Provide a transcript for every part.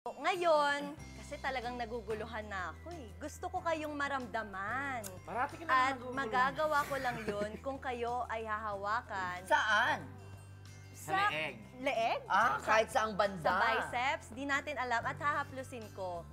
Ngayon, kasi talagang naguguluhan na ako eh. Gusto ko kayong maramdaman. Parati ka na At magagawa ko lang yun kung kayo ay hahawakan. Saan? Sa leeg. Leeg? Kahit saang banda. Sa biceps, di natin alam at hahaplusin ko.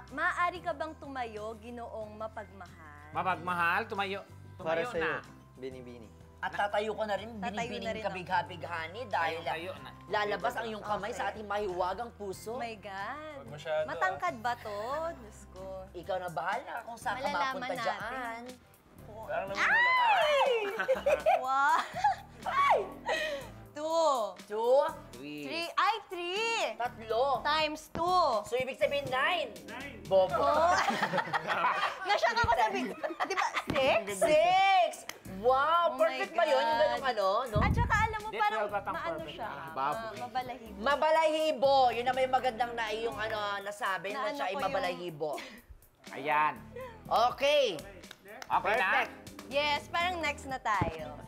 Maaari ka bang tumayo, Ginoong mapagmahal? Mapagmahal, tumayo Para na. sa'yo, bini-bini. At tatayo ko na rin, Tatayo na binibining rin kabigha-bighani dahil Tayo na. lalabas ang iyong kamay Okay. sa ating mahiwagang Oh puso. my God. Huwag masyado, Matangkad ba to? Diyos ko. Ikaw na bahala kung saan ka Malalaman mapunta natin. dyan. Parang namumula ka. Wow! Ay! 2. 2, 3. Ay, 3! 3. Times 2. So, ibig sabihin 9. Bobo. Oh. Nasyak ako sabihin. Di ba? 6? 6! Wow! Oh Perfect my ba yun? Yung God. ganung ano, no? At saka alam mo, Di, parang 12 katang maano perfect. siya. Baboy. Mabalahibo. Mabalahibo. Yun na may magandang na iyong nasabi na Na siya ano ay ko yung- mabalahibo. Ayan. Okay. Okay Perfect. na? Yes, parang next na tayo.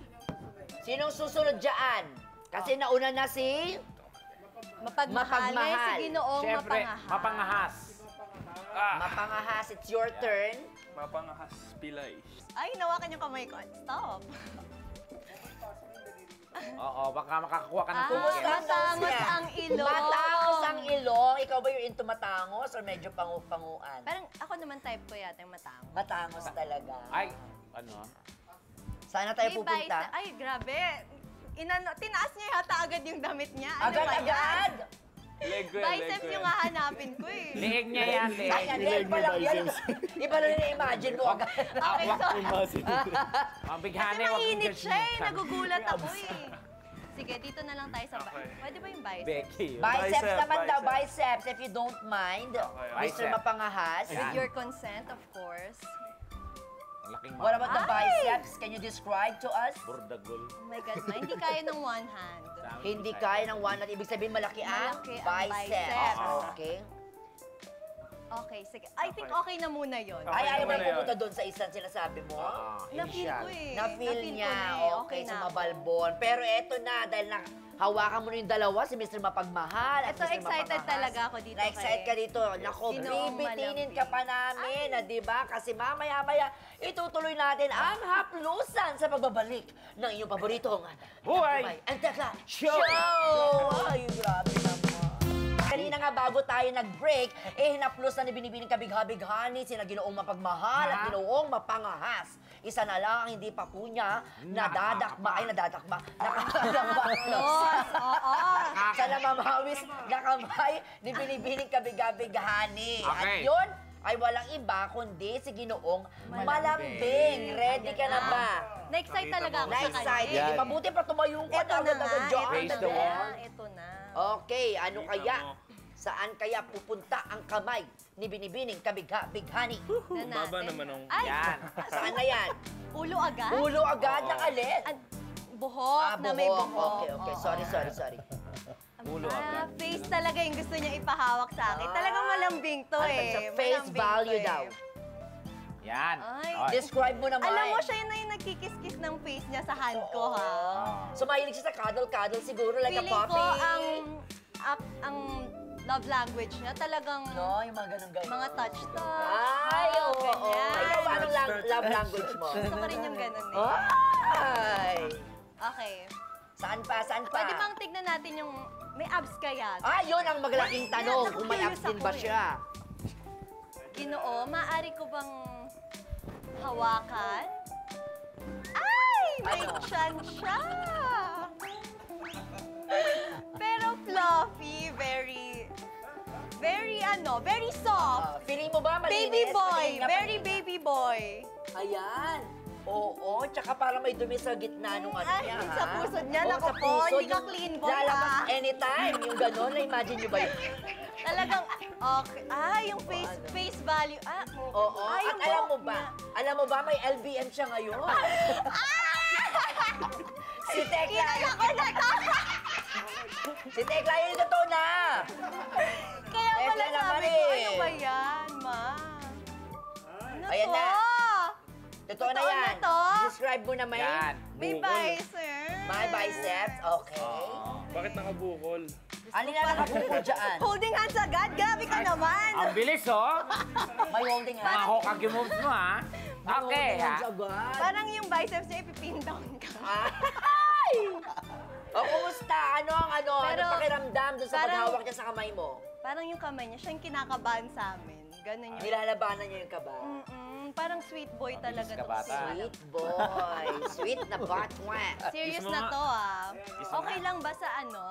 Sinong susunod dyan? Kasi nauna na si... Mapagmahal. Ngayon si Ginoong Siyempre, mapangahas. mapangahas. Mapangahas. It's your turn. Mapangahas pilay. Ay, nawakan yung kamay ko. Stop. Oo, baka makakakuha ka ng Kumusta ticket. ang nose matangos niya? ang ilong. Matangos ang ilong. Ikaw ba yung into matangos or medyo panguan? Parang ako naman type ko yata yung matangos. Matangos talaga. Ay, ano? Sana tayo May pupunta. Ay, grabe. Tinaas niya yata agad yung damit niya. Ano ba yan? Agad-agad! Leg ko yan, leg Biceps ko yung yan. hahanapin ko eh. Leeg niya yan, leeg. Ay, leg pa lang yan. Iba na na-imagine mo agad. Okay, so, Ang kasi bighani, wag mong mainit siya eh. judgementan. Nagugulat ako eh. Sige, dito na lang tayo sa Okay. Pwede ba yung biceps? Becky. yun. Biceps Bicep, naman daw, bicep. biceps, if you don't mind. Okay, Mr. bicep. Mapangahas. With your consent, of course. Ang laking What about the Ay! biceps? Can you describe to us? Burdagol. Oh my God, ma, hindi kaya ng one hand. Hindi kaya ng one at ibig sabihin malaki ang Malaki ang biceps. biceps. Okay. Okay, sige. I think okay na muna yon. Okay. Ay, ayaw mo naman na yun. pupunta doon sa isang sinasabi mo? Na-feel ko eh. Na-feel Na-feel niya. ko na eh. Okay, na ako. sumabalbon. Pero eto na, dahil hawakan mo na yung dalawa, si Mr. Mapagmahal at Ito, Mr. excited Mapangahas. talaga ako dito Na-excite kay ka dito. Nako, Ginoong bibitinin Malambing. ka pa namin, di ba? Kasi mamaya-maya, itutuloy natin ang haplusan sa pagbabalik ng iyong paboritong Buhay! Ang Tekla Show! Ay, grabe naman. Kanina nga bago tayo nag-break, hinaplos na ni Binibining Kabigha-Bighani, sina Ginoong Mapagmahal at Ginoong Mapangahas. Isa na lang ang hindi pa po niya nadadakma, Los, oo. sa namamawis na kamay ni Binibining Kabigha-Bighani. At Okay. yun ay walang iba kundi si Ginoong Malambing. Ready ka na ba? Na-excite talaga ako sa kanya. Na-excite. Yan. Mabuti pa tumayo ka. Ito na nga, agad-agad dyan. Face the wall. Ito na. Okay, ano Kita kaya? mo. Saan kaya pupunta ang kamay ni Binibining Kabigha-Bighani? Na Baba natin. naman ang... Ay, Yan. Saan na yan? ulo agad? Ulo agad ng alin? Buhok, na may buhok. Okay. Oo. Sorry. Ulo agad. Face talaga yung gusto niya ipahawak sa akin. Talagang malambing to Ano, eh. sa face Malambing value to eh. daw. Yan. Ay. Okay. Describe mo naman. Alam mo, siya yun na yung nagkikis-kiss ng face niya sa hand ko, ha? So, mahilig siya sa cuddle-cuddle siguro, like Feeling a puppy. ko, ang love language niya talagang No, yung mga ganun-ganun. mga touch-touch. Ay, oo. ganyan. Ikaw, anong love language mo? Gusto ko rin yung ganun eh. Ay! Okay. Saan pa? Pwede bang tignan natin yung may abs kaya? Yun ang maglaking tanong. Yan, Kung may naku-curious abs din ako ba eh. siya? Ginoo, maaari ko bang hawakan? Ay! May Ano? chan siya! Pero fluffy, very soft. Feeling mo ba malinis? Baby boy, Malinis na very malinis? baby boy. Ayan. Oo, tsaka parang may dumi sa gitna nung ano Ay, niya, ha? sa pusod niya, Oo, naku sa po, pusod, hindi ka yung clean boy, lalabas ha? anytime, yung gano'n, na-imagine nyo ba yun? Talagang, okay. Yung face value. Oo, Ay, at yung alam mo buhok ba, niya. may LBM siya ngayon. Si Tekla, Kaya ko na to! si Tekla yun yung totoo na. Kaya pala Tekla naman sabi ko, eh. ano ba yan, ma? Ano Ayan to? na. Totoo na Totoo yan. na to? Describe mo naman. Yan. May Bukol. biceps. May biceps, okay. Oo. Bakit nakabukol? Alin na nakabuko dyan? Holding hands agad? Grabe ka naman! Ang bilis, oh. May holding Mga hands. Hokage moves mo, ha? Okay, ha? Parang yung biceps niya, ipipin down ka. Ay! O, kumusta? Ano ang Pero, pakiramdam doon sa parang- paghawak niya sa kamay mo? Parang yung kamay niya, siya yung kinakabahan sa amin. Ganun yun. Nilalabanan niya yung kaba? Parang sweet boy talaga ka to. bata. Sweet boy. Sweet na batwa. Serious Kiss mo na nga. to Okay lang ba sa ano?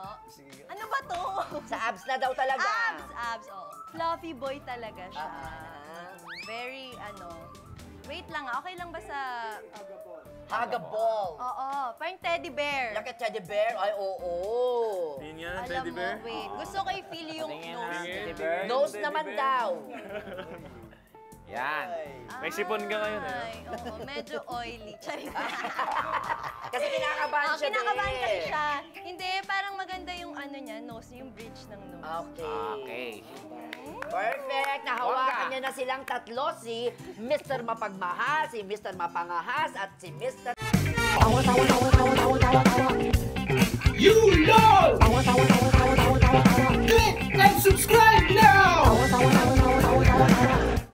Ano ba to? Sa abs na daw talaga. Abs, oh. Fluffy boy talaga siya. Ah. Very, wait lang okay lang ba sa... Haga ball. Oo, parang teddy bear. Like a teddy bear? Ay, oo. Tingin yan, Alam teddy mo, bear. wait. Gusto ko i-feel yung Tingin nose. na, Tingin, teddy tingin. bear. Nose Teddy naman bear. daw. Yan. May sipon ka ngayon, eh. Ay, oo, medyo oily. Charing. Kasi kinakabahan siya kinakabahan din. kasi siya. Hindi, parang maganda yung niya, nose, yung bridge ng nose. Okay. Okay. Perfect. Nahawakan Bongga. niya na silang tatlo, si Mr. Mapagmahal, si Mr. Mapangahas, at si Mr. You know!